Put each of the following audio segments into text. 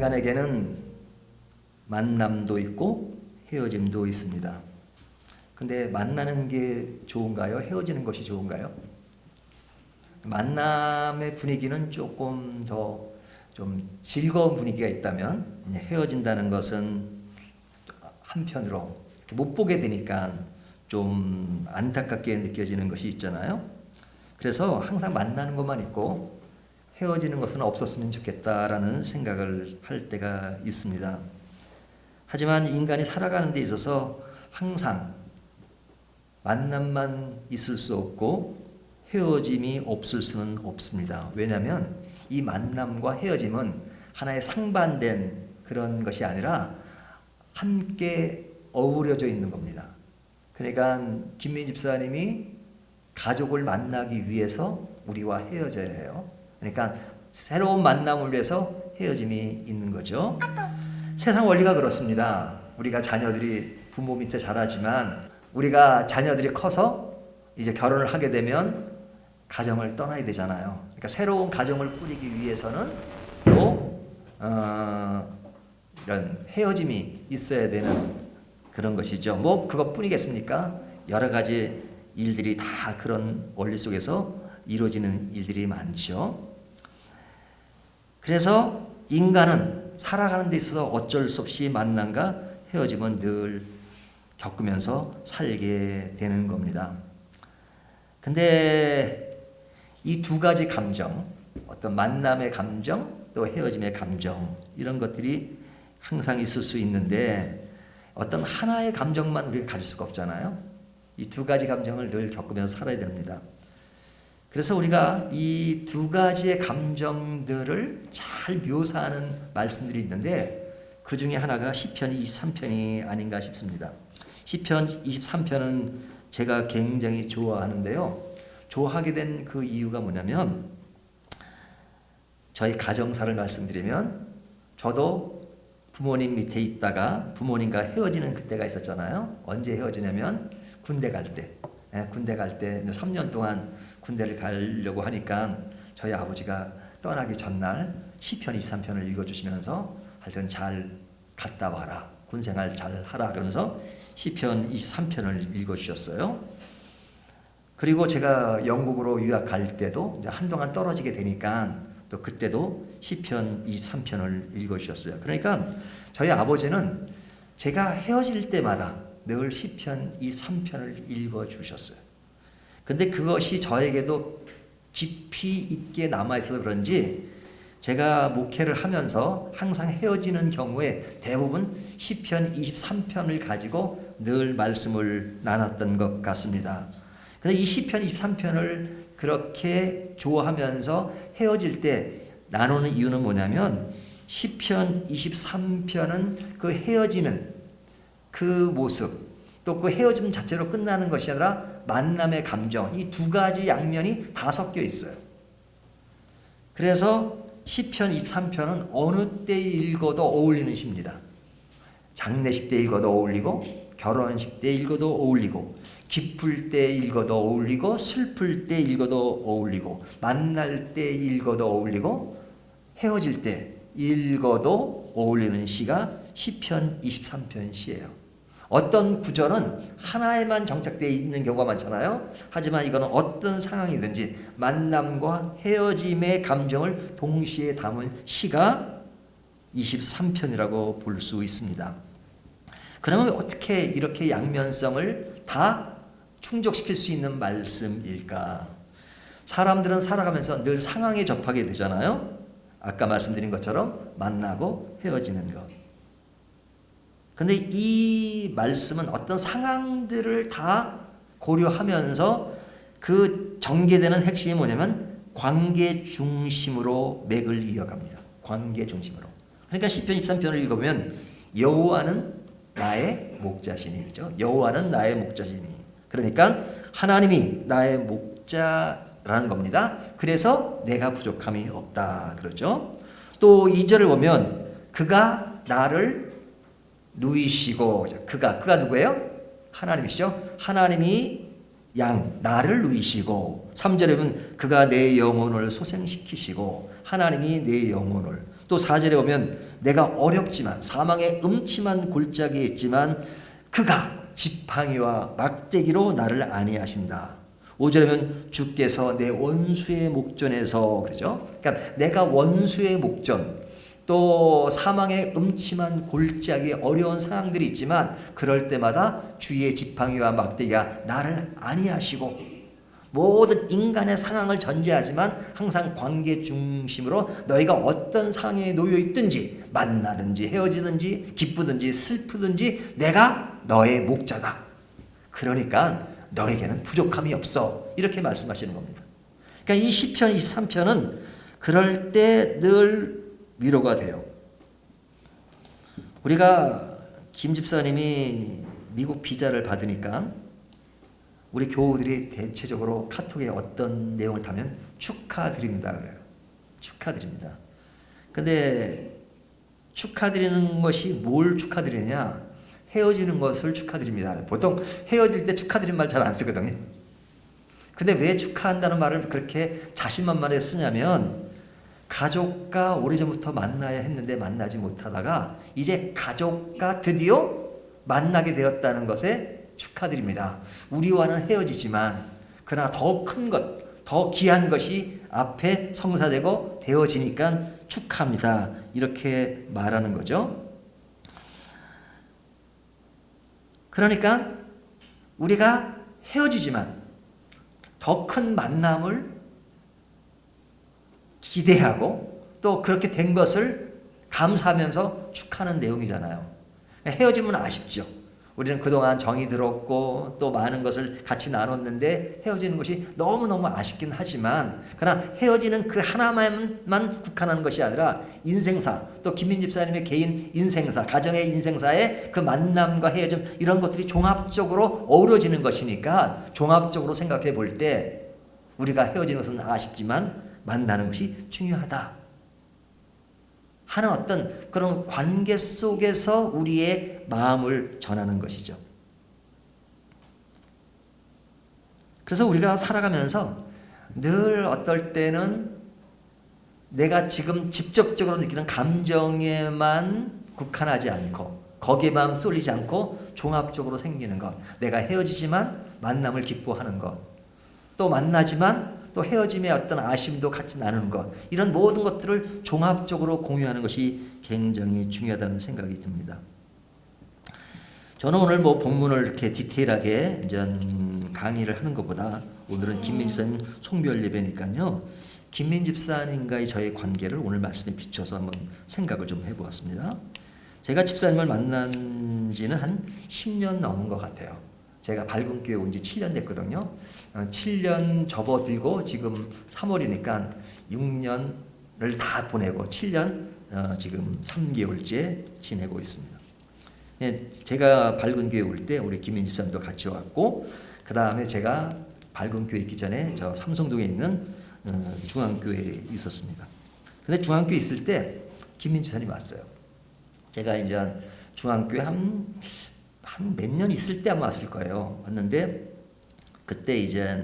인간에게는 만남도 있고 헤어짐도 있습니다. 근데 만나는 게 좋은가요? 헤어지는 것이 좋은가요? 만남의 분위기는 조금 더 좀 즐거운 분위기가 있다면 헤어진다는 것은 한편으로 못 보게 되니까 좀 안타깝게 느껴지는 것이 있잖아요. 그래서 항상 만나는 것만 있고 헤어지는 것은 없었으면 좋겠다라는 생각을 할 때가 있습니다. 하지만 인간이 살아가는 데 있어서 항상 만남만 있을 수 없고 헤어짐이 없을 수는 없습니다. 왜냐하면 이 만남과 헤어짐은 하나의 상반된 그런 것이 아니라 함께 어우러져 있는 겁니다. 그러니까 김민 집사님이 가족을 만나기 위해서 우리와 헤어져야 해요. 그러니까 새로운 만남을 위해서 헤어짐이 있는 거죠. 세상 원리가 그렇습니다. 우리가 자녀들이 부모 밑에 자라지만 우리가 자녀들이 커서 이제 결혼을 하게 되면 가정을 떠나야 되잖아요. 그러니까 새로운 가정을 꾸리기 위해서는 또 이런 헤어짐이 있어야 되는 그런 것이죠. 뭐 그것뿐이겠습니까? 여러 가지 일들이 다 그런 원리 속에서 이루어지는 일들이 많죠. 그래서 인간은 살아가는 데 있어서 어쩔 수 없이 만남과 헤어짐은 늘 겪으면서 살게 되는 겁니다. 근데 이 두 가지 감정, 어떤 만남의 감정, 또 헤어짐의 감정, 이런 것들이 항상 있을 수 있는데 어떤 하나의 감정만 우리가 가질 수가 없잖아요. 이 두 가지 감정을 늘 겪으면서 살아야 됩니다. 그래서 우리가 이 두 가지의 감정들을 잘 묘사하는 말씀들이 있는데 그 중에 하나가 시편 23편이 아닌가 싶습니다. 시편 23편은 제가 굉장히 좋아하는데요. 좋아하게 된 그 이유가 뭐냐면 저희 가정사를 말씀드리면 저도 부모님 밑에 있다가 부모님과 헤어지는 그때가 있었잖아요. 언제 헤어지냐면 군대 갈 때. 군대 갈 때 3년 동안 군대를 가려고 하니까 저희 아버지가 떠나기 전날 시편 23편을 읽어주시면서 하여튼 잘 갔다 와라. 군생활 잘 하라. 그러면서 시편 23편을 읽어주셨어요. 그리고 제가 영국으로 유학 갈 때도 한동안 떨어지게 되니까 또 그때도 시편 23편을 읽어주셨어요. 그러니까 저희 아버지는 제가 헤어질 때마다 늘 시편 23편을 읽어주셨어요. 근데 그것이 저에게도 깊이 있게 남아있어서 그런지 제가 목회를 하면서 항상 헤어지는 경우에 대부분 시편 23편을 가지고 늘 말씀을 나눴던 것 같습니다. 근데 이 시편 23편을 그렇게 좋아하면서 헤어질 때 나누는 이유는 뭐냐면 시편 23편은 그 헤어지는 그 모습 또 그 헤어짐 자체로 끝나는 것이 아니라 만남의 감정 이 두 가지 양면이 다 섞여 있어요. 그래서 시편 23편은 어느 때 읽어도 어울리는 시입니다. 장례식 때 읽어도 어울리고 결혼식 때 읽어도 어울리고 기쁠 때 읽어도 어울리고 슬플 때 읽어도 어울리고 만날 때 읽어도 어울리고 헤어질 때 읽어도 어울리는 시가 시편 23편 시예요. 어떤 구절은 하나에만 정착되어 있는 경우가 많잖아요. 하지만 이거는 어떤 상황이든지 만남과 헤어짐의 감정을 동시에 담은 시가 23편이라고 볼 수 있습니다. 그러면 어떻게 이렇게 양면성을 다 충족시킬 수 있는 말씀일까? 사람들은 살아가면서 늘 상황에 접하게 되잖아요. 아까 말씀드린 것처럼 만나고 헤어지는 것. 근데 이 말씀은 어떤 상황들을 다 고려하면서 그 전개되는 핵심이 뭐냐면 관계 중심으로 맥을 이어갑니다. 관계 중심으로. 그러니까 시편 23편을 읽어보면 여호와는 나의 목자시니죠. 여호와는 나의 목자시니. 그러니까 하나님이 나의 목자라는 겁니다. 그래서 내가 부족함이 없다 그러죠. 또 2절을 보면 그가 나를 누이시고 그가 누구예요? 하나님이시죠. 하나님이 나를 누이시고 3절에 보면 그가 내 영혼을 소생시키시고 하나님이 내 영혼을 또 4절에 보면 내가 어렵지만 사망의 음침한 골짜기에 있지만 그가 지팡이와 막대기로 나를 안위하신다. 5절에 보면 주께서 내 원수의 목전에서 그러죠. 그러니까 내가 원수의 목전 또 사망의 음침한 골짜기 어려운 상황들이 있지만 그럴 때마다 주의 지팡이와 막대기가 나를 안위하시고 모든 인간의 상황을 전제하지만 항상 관계 중심으로 너희가 어떤 상황에 놓여 있든지 만나든지 헤어지든지 기쁘든지 슬프든지 내가 너의 목자다. 그러니까 너에게는 부족함이 없어. 이렇게 말씀하시는 겁니다. 그러니까 이 시편 23편은 그럴 때 늘 위로가 돼요. 우리가 김 집사님이 미국 비자를 받으니까 우리 교우들이 대체적으로 카톡에 어떤 내용을 타면 축하드립니다 그래요. 축하드립니다. 근데 축하드리는 것이 뭘 축하드리냐? 헤어지는 것을 축하드립니다. 보통 헤어질 때 축하드리는 말 잘 안 쓰거든요. 근데 왜 축하한다는 말을 그렇게 자신만만하게 쓰냐면 가족과 오래전부터 만나야 했는데 만나지 못하다가 이제 가족과 드디어 만나게 되었다는 것에 축하드립니다. 우리와는 헤어지지만 그러나 더 큰 것, 더 귀한 것이 앞에 성사되고 되어지니까 축하합니다. 이렇게 말하는 거죠. 그러니까 우리가 헤어지지만 더 큰 만남을 기대하고 또 그렇게 된 것을 감사하면서 축하하는 내용이잖아요. 헤어지면 아쉽죠. 우리는 그동안 정이 들었고 또 많은 것을 같이 나눴는데 헤어지는 것이 너무너무 아쉽긴 하지만 그러나 헤어지는 그 하나만 국한하는 것이 아니라 인생사 또 김민 집사님의 개인 인생사 가정의 인생사의 그 만남과 헤어짐 이런 것들이 종합적으로 어우러지는 것이니까 종합적으로 생각해 볼 때 우리가 헤어지는 것은 아쉽지만 만나는 것이 중요하다 하는 어떤 그런 관계 속에서 우리의 마음을 전하는 것이죠. 그래서 우리가 살아가면서 늘 어떨 때는 내가 지금 직접적으로 느끼는 감정에만 국한하지 않고 거기에만 쏠리지 않고 종합적으로 생기는 것, 내가 헤어지지만 만남을 기뻐하는 것, 또 만나지만 또 헤어짐의 어떤 아쉬움도 같이 나누는 것 이런 모든 것들을 종합적으로 공유하는 것이 굉장히 중요하다는 생각이 듭니다. 저는 오늘 뭐 본문을 이렇게 디테일하게 이제 강의를 하는 것보다 오늘은 김민 집사님 송별 예배니까요. 김민 집사님과의 저의 관계를 오늘 말씀에 비춰서 한번 생각을 좀 해보았습니다. 제가 집사님을 만난 지는 한 10년 넘은 것 같아요. 제가 밝은 교회 온 지 7년 됐거든요. 7년 접어들고 지금 3월이니까 6년을 다 보내고 7년 지금 3개월째 지내고 있습니다. 제가 밝은 교회 올 때 우리 김민 집사님도 같이 왔고 그 다음에 제가 밝은 교회 있기 전에 저 삼성동에 있는 중앙교회에 있었습니다. 근데 중앙교회 있을 때 김민 집사님 왔어요. 제가 이제 중앙교회 한 몇 년 있을 때 아마 왔을 거예요. 왔는데 그때 이제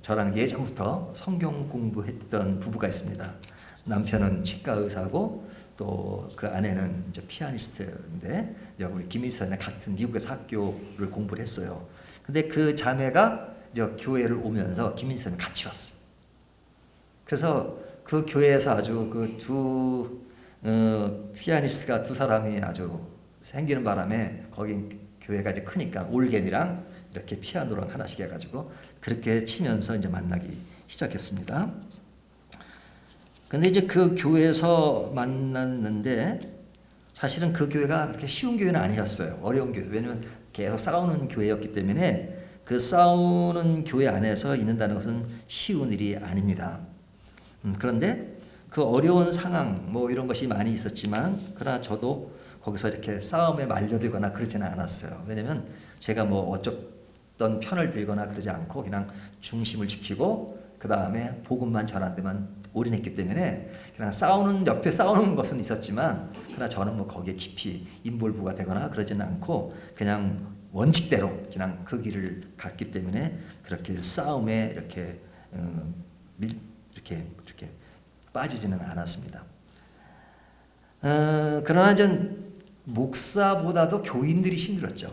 저랑 예전부터 성경 공부했던 부부가 있습니다. 남편은 치과 의사고 또 그 아내는 이제 피아니스트인데 이제 우리 김희선이랑 같은 미국에서 학교를 공부를 했어요. 근데 그 자매가 이제 교회를 오면서 김희선이 같이 왔어요. 그래서 그 교회에서 아주 그 두 피아니스트가 두 사람이 아주 생기는 바람에 거기 교회가 이제 크니까 올겐이랑 이렇게 피아노랑 하나씩 해가지고 그렇게 치면서 이제 만나기 시작했습니다. 근데 이제 그 교회에서 만났는데 사실은 그 교회가 그렇게 쉬운 교회는 아니었어요. 어려운 교회. 왜냐면 계속 싸우는 교회였기 때문에 그 싸우는 교회 안에서 있는다는 것은 쉬운 일이 아닙니다. 그런데 그 어려운 상황 뭐 이런 것이 많이 있었지만 그러나 저도 거기서 이렇게 싸움에 말려들거나 그러지는 않았어요. 왜냐면 제가 뭐 어쩌던 편을 들거나 그러지 않고 그냥 중심을 지키고 그 다음에 복음만 전한 데만 올인했기 때문에 그냥 옆에 싸우는 것은 있었지만 그러나 저는 뭐 거기에 깊이 인볼브가 되거나 그러지는 않고 그냥 원칙대로 그냥 그 길을 갔기 때문에 그렇게 싸움에 이렇게 빠지지는 않았습니다. 그러나 전 목사보다도 교인들이 힘들었죠.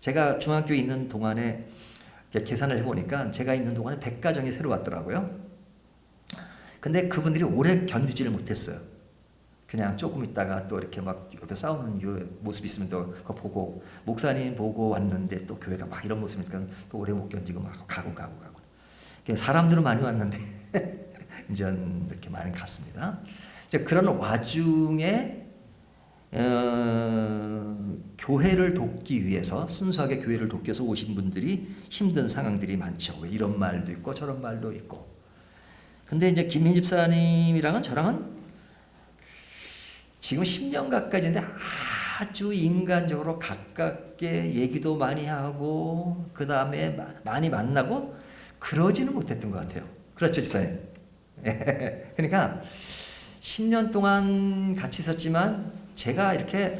제가 중학교에 있는 동안에 계산을 해보니까 제가 있는 동안에 100가정이 새로 왔더라고요. 근데 그분들이 오래 견디지를 못했어요. 그냥 조금 있다가 또 이렇게 막 옆에 싸우는 모습이 있으면 또 그거 보고, 목사님 보고 왔는데 또 교회가 막 이런 모습이니까 또 오래 못 견디고 막 가고. 사람들은 많이 왔는데 이제 이렇게 많이 갔습니다. 이제 그런 와중에 교회를 돕기 위해서, 순수하게 교회를 돕기 위해서 오신 분들이 힘든 상황들이 많죠. 이런 말도 있고 저런 말도 있고. 근데 이제 김민 집사님이랑은 저랑은 지금 10년 가까이인데 아주 인간적으로 가깝게 얘기도 많이 하고 그 다음에 많이 만나고 그러지는 못했던 것 같아요. 그렇죠, 집사님? 그러니까 10년 동안 같이 있었지만 제가 이렇게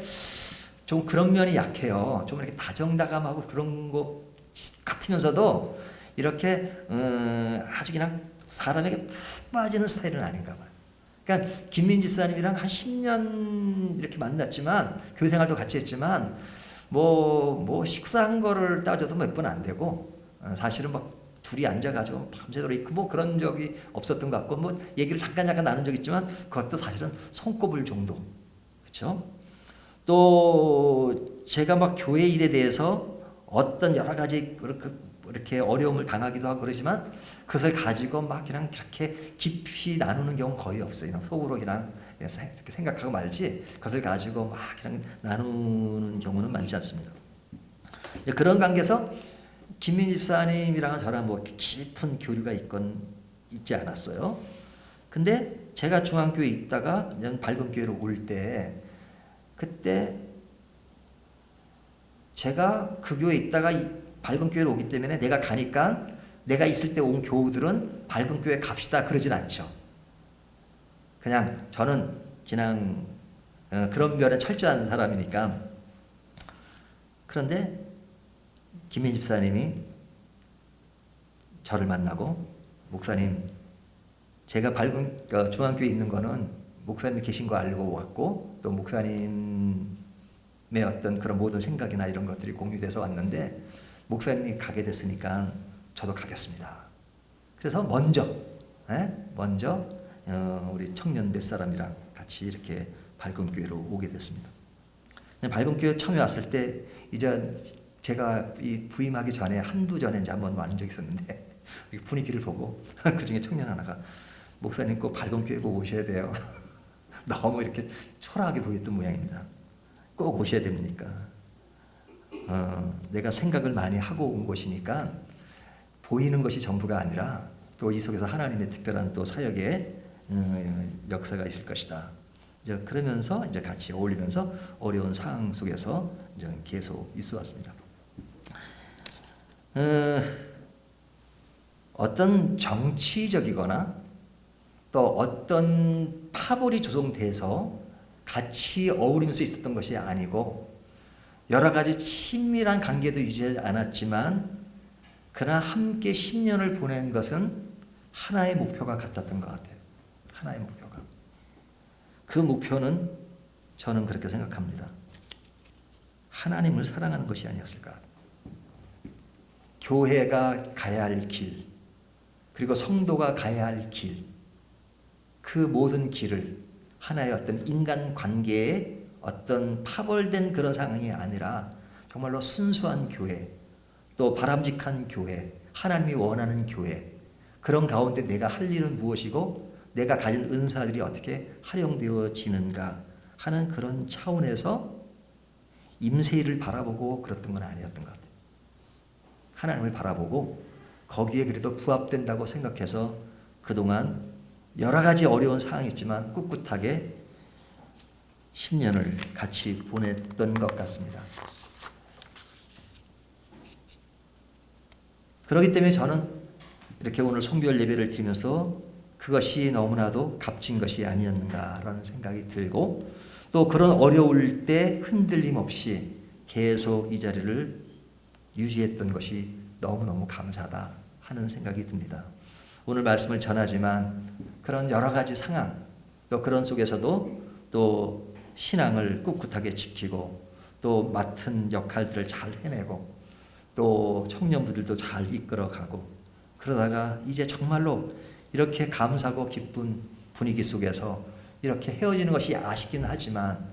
좀 그런 면이 약해요. 좀 이렇게 다정다감하고 그런 거 같으면서도 이렇게 아주 그냥 사람에게 푹 빠지는 스타일은 아닌가 봐요. 그러니까 김민 집사님이랑 한 10년 이렇게 만났지만 교회 생활도 같이 했지만 뭐 식사한 거를 따져도 몇 번 안 되고 사실은 막 둘이 앉아가지고 밤새도록 있고 뭐 그런 적이 없었던 것 같고 뭐 얘기를 잠깐 나눈 적 있지만 그것도 사실은 손꼽을 정도. 그렇죠? 또 제가 막 교회 일에 대해서 어떤 여러 가지 이렇게 어려움을 당하기도 하고 그러지만 그것을 가지고 막 그냥 그렇게 깊이 나누는 경우는 거의 없어요. 그냥 속으로 그냥 이렇게 생각하고 말지 그것을 가지고 막 그냥 나누는 경우는 많지 않습니다. 그런 관계에서 김민 집사님이랑은 저랑 뭐 깊은 교류가 있지 않았어요. 근데 제가 중앙교회에 있다가 밝은 교회로 올 때 그때 제가 그 교회에 있다가 밝은 교회로 오기 때문에 내가 가니까 내가 있을 때 온 교우들은 밝은 교회 갑시다 그러진 않죠. 그냥 저는 그냥 그런 면에 철저한 사람이니까. 그런데 김민 집사님이 저를 만나고 목사님 제가 중앙교회에 있는 거는 목사님이 계신 거 알고 왔고 또 목사님의 어떤 그런 모든 생각이나 이런 것들이 공유돼서 왔는데 목사님이 가게 됐으니까 저도 가겠습니다. 그래서 먼저 우리 청년 몇 사람이랑 같이 이렇게 밝은 교회로 오게 됐습니다. 밝은 교회 처음에 왔을 때 이제 제가 이 부임하기 전에 한두 전에 이제 한번 왔는 적이 있었는데 분위기를 보고 그 중에 청년 하나가 목사님 꼭 밝은 교회 꼭 오셔야 돼요. 너무 이렇게 초라하게 보였던 모양입니다. 꼭 오셔야 됩니까? 내가 생각을 많이 하고 온 곳이니까 보이는 것이 전부가 아니라 또 이 속에서 하나님의 특별한 또 사역의 역사가 있을 것이다. 이제 그러면서 이제 같이 어울리면서 어려운 상황 속에서 이제 계속 있어 왔습니다. 어떤 정치적이거나 또 어떤 파벌이 조성돼서 같이 어울리면서 있었던 것이 아니고 여러 가지 친밀한 관계도 유지하지 않았지만 그러나 함께 10년을 보낸 것은 하나의 목표가 같았던 것 같아요. 하나의 목표가. 그 목표는 저는 그렇게 생각합니다. 하나님을 사랑하는 것이 아니었을까. 교회가 가야 할 길, 그리고 성도가 가야 할 길, 그 모든 길을 하나의 어떤 인간관계의 어떤 파벌된 그런 상황이 아니라 정말로 순수한 교회, 또 바람직한 교회, 하나님이 원하는 교회, 그런 가운데 내가 할 일은 무엇이고 내가 가진 은사들이 어떻게 활용되어지는가 하는 그런 차원에서 임세일을 바라보고 그랬던 건 아니었던 것 같아요. 하나님을 바라보고 거기에 그래도 부합된다고 생각해서 그동안 여러 가지 어려운 상황이 있지만 꿋꿋하게 10년을 같이 보냈던 것 같습니다. 그렇기 때문에 저는 이렇게 오늘 송별 예배를 드리면서 그것이 너무나도 값진 것이 아니었는가라는 생각이 들고 또 그런 어려울 때 흔들림 없이 계속 이 자리를 유지했던 것이 너무너무 감사하다 하는 생각이 듭니다. 오늘 말씀을 전하지만 그런 여러 가지 상황, 또 그런 속에서도 또 신앙을 꿋꿋하게 지키고 또 맡은 역할들을 잘 해내고 또 청년부들도 잘 이끌어가고 그러다가 이제 정말로 이렇게 감사하고 기쁜 분위기 속에서 이렇게 헤어지는 것이 아쉽긴 하지만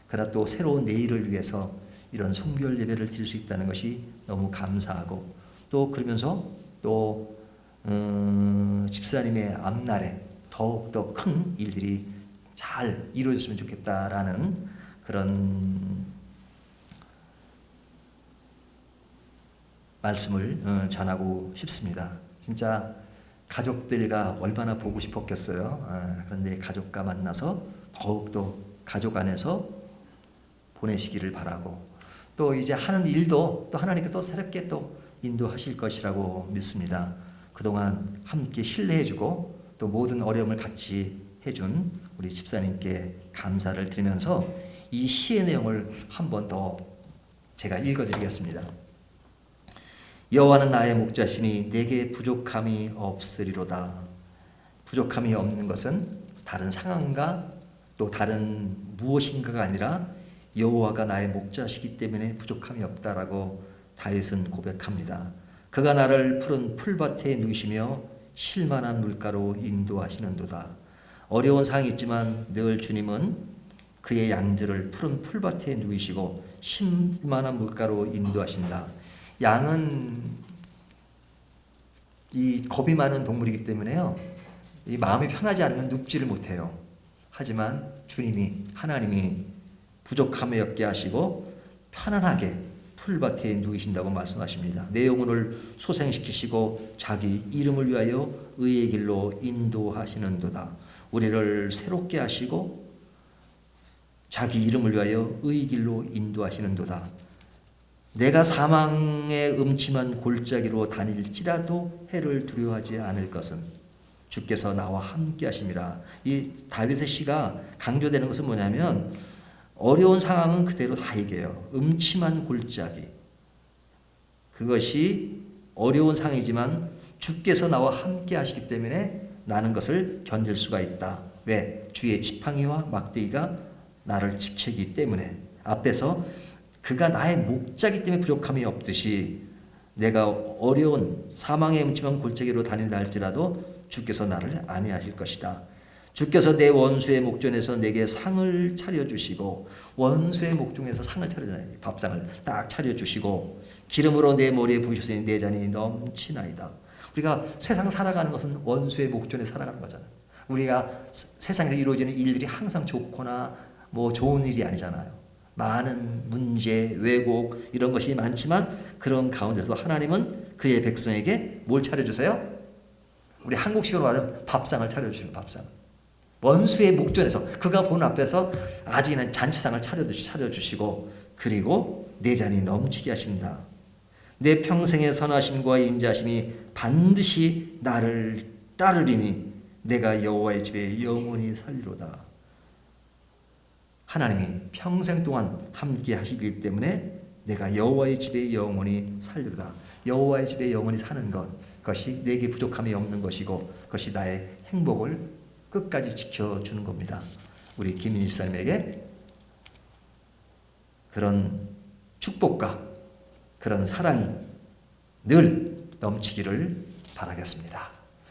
그러나 또 새로운 내일을 위해서 이런 성결 예배를 드릴 수 있다는 것이 너무 감사하고 또 그러면서 또 집사님의 앞날에 더욱더 큰 일들이 잘 이루어졌으면 좋겠다라는 그런 말씀을 전하고 싶습니다. 진짜 가족들과 얼마나 보고 싶었겠어요. 그런데 가족과 만나서 더욱더 가족 안에서 보내시기를 바라고 또 이제 하는 일도 또 하나님께서 또 새롭게 또 인도하실 것이라고 믿습니다. 그동안 함께 신뢰해주고 또 모든 어려움을 같이 해준 우리 집사님께 감사를 드리면서 이 시의 내용을 한 번 더 제가 읽어드리겠습니다. 여호와는 나의 목자시니 내게 부족함이 없으리로다. 부족함이 없는 것은 다른 상황과 또 다른 무엇인가가 아니라 여호와가 나의 목자시기 때문에 부족함이 없다라고 다윗은 고백합니다. 그가 나를 푸른 풀밭에 누이시며 쉴만한 물가로 인도하시는도다. 어려운 상황이 있지만 늘 주님은 그의 양들을 푸른 풀밭에 누이시고 쉴만한 물가로 인도하신다. 양은 이 겁이 많은 동물이기 때문에요. 이 마음이 편하지 않으면 눕지를 못해요. 하지만 주님이 하나님이 부족함이 없게 하시고 편안하게 풀밭에 누이신다고 말씀하십니다. 내 영혼을 소생시키시고 자기 이름을 위하여 의의 길로 인도하시는도다. 우리를 새롭게 하시고 자기 이름을 위하여 의의 길로 인도하시는도다. 내가 사망의 음침한 골짜기로 다닐지라도 해를 두려워하지 않을 것은 주께서 나와 함께 하심이라. 이 다윗의 시가 강조되는 것은 뭐냐면 어려운 상황은 그대로 다 얘기해요. 음침한 골짜기. 그것이 어려운 상황이지만 주께서 나와 함께 하시기 때문에 나는 것을 견딜 수가 있다. 왜? 주의 지팡이와 막대기가 나를 지키기 때문에. 앞에서 그가 나의 목자기 때문에 부족함이 없듯이 내가 어려운 사망의 음침한 골짜기로 다닌다 할지라도 주께서 나를 안위하실 것이다. 주께서 내 원수의 목전에서 내게 상을 차려주시고 원수의 목전에서 상을 차려주나요? 밥상을 딱 차려주시고 기름으로 내 머리에 부으셨으니 내 잔이 넘치나이다. 우리가 세상 살아가는 것은 원수의 목전에 살아가는 거잖아요. 우리가 세상에서 이루어지는 일들이 항상 좋거나 뭐 좋은 일이 아니잖아요. 많은 문제, 왜곡 이런 것이 많지만 그런 가운데서도 하나님은 그의 백성에게 뭘 차려주세요? 우리 한국식으로 말하면 밥상을 차려주시는 밥상. 원수의 목전에서 그가 보는 앞에서 아직은 잔치상을 차려주시고 그리고 내 잔이 넘치게 하신다. 내 평생의 선하심과 인자심이 반드시 나를 따르리니 내가 여호와의 집에 영원히 살리로다. 하나님이 평생 동안 함께 하시기 때문에 내가 여호와의 집에 영원히 살리로다. 여호와의 집에 영원히 사는 것, 그것이 내게 부족함이 없는 것이고 그것이 나의 행복을 끝까지 지켜주는 겁니다. 우리 김민희 집사님에게 그런 축복과 그런 사랑이 늘 넘치기를 바라겠습니다.